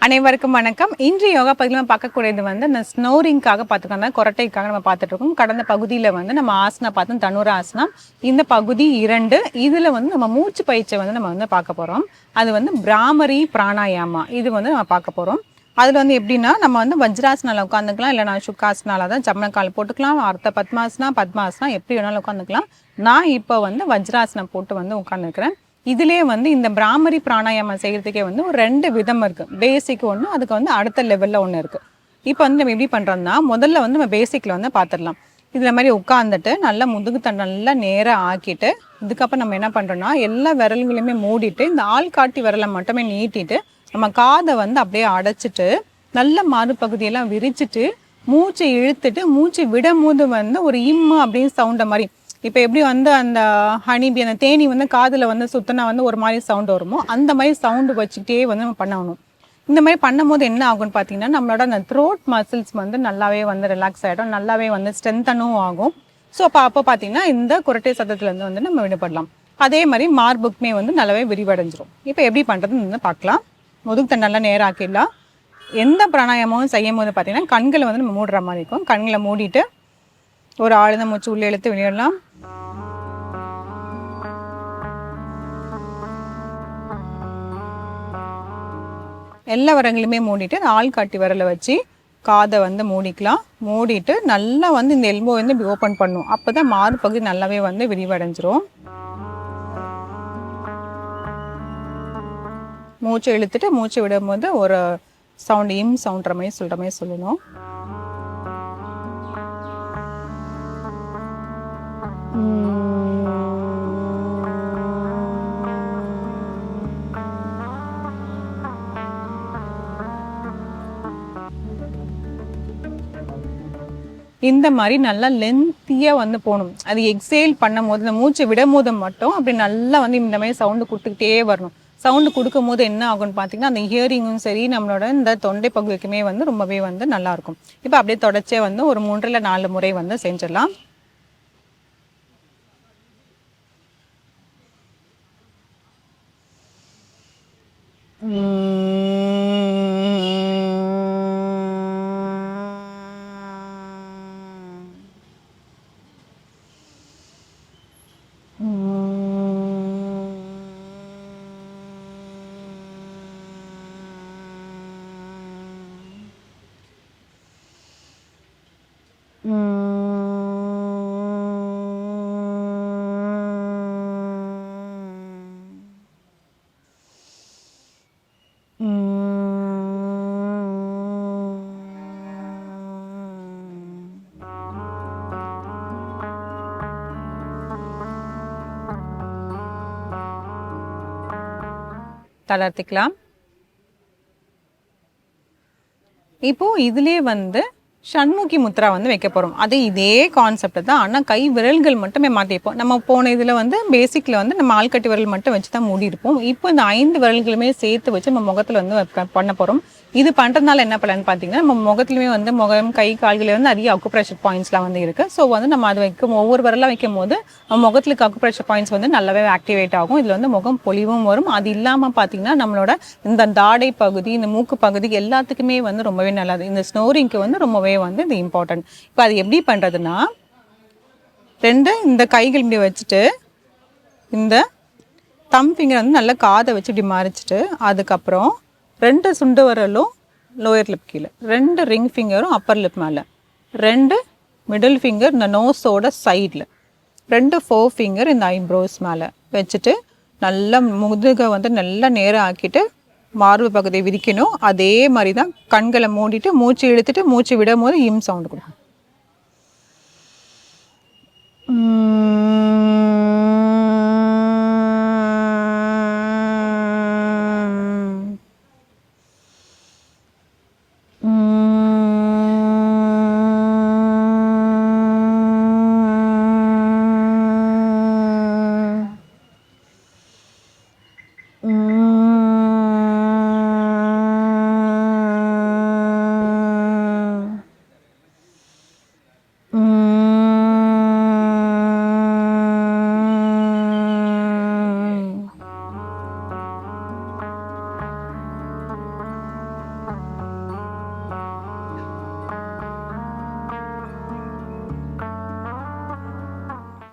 அனைவருக்கும் வணக்கம். இன்று யோகா பகுதியில் நம்ம பார்க்கக்கூடியது வந்து இந்த ஸ்னோரிங்காக பார்த்துக்கோங்க, கொரட்டைக்காக நம்ம பார்த்துட்டு இருக்கோம். கடந்த பகுதியில் வந்து நம்ம ஆசனா பார்த்தோம், தனுர ஆசனம். இந்த பகுதி 2. இதில் வந்து நம்ம மூச்சு பயிற்சியை வந்து நம்ம வந்து பார்க்க போகிறோம். அது வந்து பிராமரி பிராணாயாமா. இது வந்து நம்ம பார்க்க போகிறோம். அதில் வந்து எப்படின்னா நம்ம வந்து வஜ்ராசனால உட்காந்துக்கலாம், இல்லைனா சுக்காசனால தான் ஜம்னக்கால் போட்டுக்கலாம், அர்த்த பத்மாசனா எப்படி வேணாலும் உட்காந்துக்கலாம். நான் இப்போ வந்து வஜ்ராசனம் போட்டு வந்து உட்காந்துருக்கிறேன். இதுலேயே வந்து இந்த பிராமரி பிராணாயாமம் செய்கிறதுக்கே வந்து ஒரு 2 விதம் இருக்குது. பேசிக் ஒன்று, அதுக்கு வந்து அடுத்த லெவலில் ஒன்று இருக்குது. இப்போ வந்து நம்ம எப்படி பண்ணுறோம்னா, முதல்ல வந்து நம்ம பேசிக்கில் வந்து பார்த்துடலாம். இதில் மாதிரி உட்காந்துட்டு நல்லா முதுகுத்தை நல்லா நேராக ஆக்கிட்டு, இதுக்கப்புறம் நம்ம என்ன பண்ணுறோன்னா எல்லா விரல்களையுமே மூடிட்டு இந்த ஆள்காட்டி விரலை மட்டுமே நீட்டிட்டு நம்ம காதை வந்து அப்படியே அடைச்சிட்டு நல்ல மாறுபகுதியெல்லாம் விரிச்சிட்டு மூச்சை இழுத்துட்டு மூச்சு விடும் போது வந்து ஒரு இம்மு அப்படின்னு சவுண்டை மாதிரி இப்போ எப்படி வந்து அந்த ஹனிபி அந்த தேனி வந்து காதில் வந்து சுத்தினா வந்து ஒரு மாதிரி சவுண்டு வருமோ அந்த மாதிரி சவுண்டு வச்சுக்கிட்டே வந்து நம்ம பண்ணணும். இந்த மாதிரி பண்ணும்போது என்ன ஆகும்னு பார்த்தீங்கன்னா நம்மளோட அந்த த்ரோட் மசில்ஸ் வந்து நல்லாவே வந்து ரிலாக்ஸ் ஆகிடும், நல்லாவே வந்து ஸ்ட்ரென்த்தனும் ஆகும். ஸோ அப்போ பார்த்தீங்கன்னா இந்த குரட்டை சத்தத்துலேருந்து வந்து நம்ம விடுபடலாம். அதே மாதிரி மார்புக்குமே வந்து நல்லாவே விரிவடைஞ்சிரும். இப்போ எப்படி பண்ணுறதுன்னு வந்து பார்க்கலாம். முதுகுத்தை நல்லா நேராக்கிடலாம். எந்த பிராணாயாமமும் செய்யும் போது பார்த்தீங்கன்னா கண்களை வந்து நம்ம மூடுற மாதிரி இருக்கும். கண்களை மூடிட்டு ஒரு ஆழ்ந்த மூச்சு உள்ளே இழுத்து வெளியிடலாம். எல்லா விரல்களுமே மூடிட்டு ஆள்காட்டி விரலை வச்சு காதை வந்து மூடிக்கலாம். மூடிட்டு நல்லா வந்து இந்த எல்போ வந்து இப்படி ஓப்பன் பண்ணும். அப்போ தான் மார்பகுதி நல்லாவே வந்து விரிவடைஞ்சிரும். மூச்சை இழுத்துட்டு மூச்சு விடும்போது ஒரு சவுண்ட் இம் சவுண்ட்ற மாதிரி சொல்கிற மாதிரி சொல்லணும். இந்த மாதிரி நல்லா லென்த்தியாக வந்து போகணும். அது எக்ஸேல் பண்ணும் போது இந்த மூச்சை விடும் போது மட்டும் அப்படி நல்லா வந்து இந்த மாதிரி சவுண்டு கொடுத்துக்கிட்டே வரணும். சவுண்டு கொடுக்கும் போது என்ன ஆகும்னு பார்த்தீங்கன்னா அந்த ஹியரிங்கும் சரி நம்மளோட இந்த தொண்டை பகுதிக்குமே வந்து ரொம்பவே வந்து நல்லாயிருக்கும். இப்போ அப்படியே தொடர்ச்சியாக வந்து ஒரு 3 இல்ல 4 முறை வந்து செஞ்சிடலாம். தளர்த்திக்கலாம். இப்போ இதுலேயே வந்து ஷண்முகி முத்ரா வந்து வைக்க போகிறோம். அது இதே கான்செப்ட் தான், ஆனால் கை விரல்கள் மட்டுமே மாற்றிப்போம். நம்ம போன இதில் வந்து பேசிக்கில் வந்து நம்ம ஆள்கட்டி விரல் மட்டும் வச்சு தான் மூடி இருப்போம். இப்போ இந்த 5 விரல்களுமே சேர்த்து வச்சு நம்ம முகத்தில் வந்து பண்ண போகிறோம். இது பண்ணுறதுனால என்ன பண்ணலான்னு பார்த்தீங்கன்னா நம்ம முகத்துலையுமே வந்து முகம் கை கால்களே வந்து அதிக அக்குப்ரெஷர் பாயிண்ட்ஸ்லாம் வந்து இருக்குது. ஸோ வந்து நம்ம அது வைக்கும் ஒவ்வொரு விரலாக வைக்கும் போது நம்ம முகத்துக்கு அக்குப்ரெஷர் பாயிண்ட்ஸ் வந்து நல்லாவே ஆக்டிவேட் ஆகும். இதில் வந்து முகம் பொலிவும் வரும். அது இல்லாமல் பார்த்தீங்கன்னா நம்மளோட இந்த தாடை பகுதி இந்த மூக்கு பகுதி எல்லாத்துக்குமே வந்து ரொம்பவே நல்லது. இந்த ஸ்னோரிங்க்கு வந்து ரொம்பவே வந்து இது இம்பார்ட்டன்ட். இப்போ அது எப்படி பண்ணுறதுன்னா 2 இந்த கைகள் இப்படி வச்சுட்டு இந்த தம் ஃபிங்கர் வந்து நல்லா காதை வச்சு இப்படி மறைச்சிட்டு அதுக்கப்புறம் 2 சுண்டு விரலும் லோயர் லிப் கீழே, 2 ரிங் ஃபிங்கரும் அப்பர் லிப் மேலே, 2 மிடில் ஃபிங்கர் இந்த நோஸோட சைடில், 2 ஃபோர் ஃபிங்கர் இந்த ஐப்ரோஸ் மேலே வச்சுட்டு நல்லா முதுகை வந்து நல்லா நேராக ஆக்கிட்டு மார்பு பகுதியை விரிக்கணும். அதே மாதிரி தான் கண்களை மூடிட்டு மூச்சு இழுத்துட்டு மூச்சு விடும் போது இம் சவுண்டு கொடுக்கும்.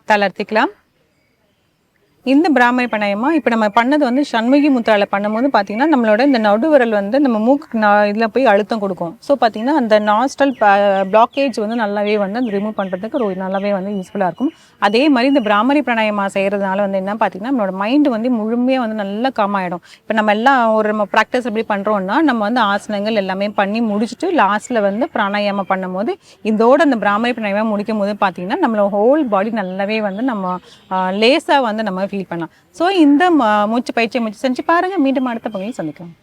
தளர்த்திக்கலாம். இந்த பிராமரி பிராணாயாமம் இப்போ நம்ம பண்ணது வந்து சண்முகி முத்ரால பண்ணும்போது பார்த்தீங்கன்னா நம்மளோட இந்த நடுவிரல் வந்து நம்ம மூக்கு இதில் போய் அழுத்தம் கொடுக்கும். ஸோ பார்த்தீங்கன்னா அந்த நாஸ்டல் பிளாக்கேஜ் வந்து நல்லாவே வந்து அந்த ரிமூவ் பண்ணுறதுக்கு நல்லாவே வந்து யூஸ்ஃபுல்லாக இருக்கும். அதே மாதிரி இந்த பிராமரி பிராணாயாமம் செய்கிறதுனால வந்து என்ன பார்த்தீங்கன்னா நம்மளோட மைண்டு வந்து முழுமையாக வந்து நல்லா காம் ஆகிடும். இப்போ நம்ம எல்லாம் நம்ம ப்ராக்டிஸ் எப்படி பண்ணுறோம்னா நம்ம வந்து ஆசனங்கள் எல்லாமே பண்ணி முடிச்சுட்டு லாஸ்ட்டில் வந்து பிராணாயாமம் பண்ணும்போது இதோட அந்த பிராமரி பிராணாயாமம் முடிக்கும் போது பார்த்தீங்கன்னா நம்மளோட ஹோல் பாடி நல்லாவே வந்து நம்ம லேசாக வந்து நம்ம ஃபீல் பண்ணலாம். ஸோ இந்த மூச்சு பயிற்சியை செஞ்சு பாருங்கள். மீண்டும் அடுத்த பகுதியில் சந்திக்கலாம்.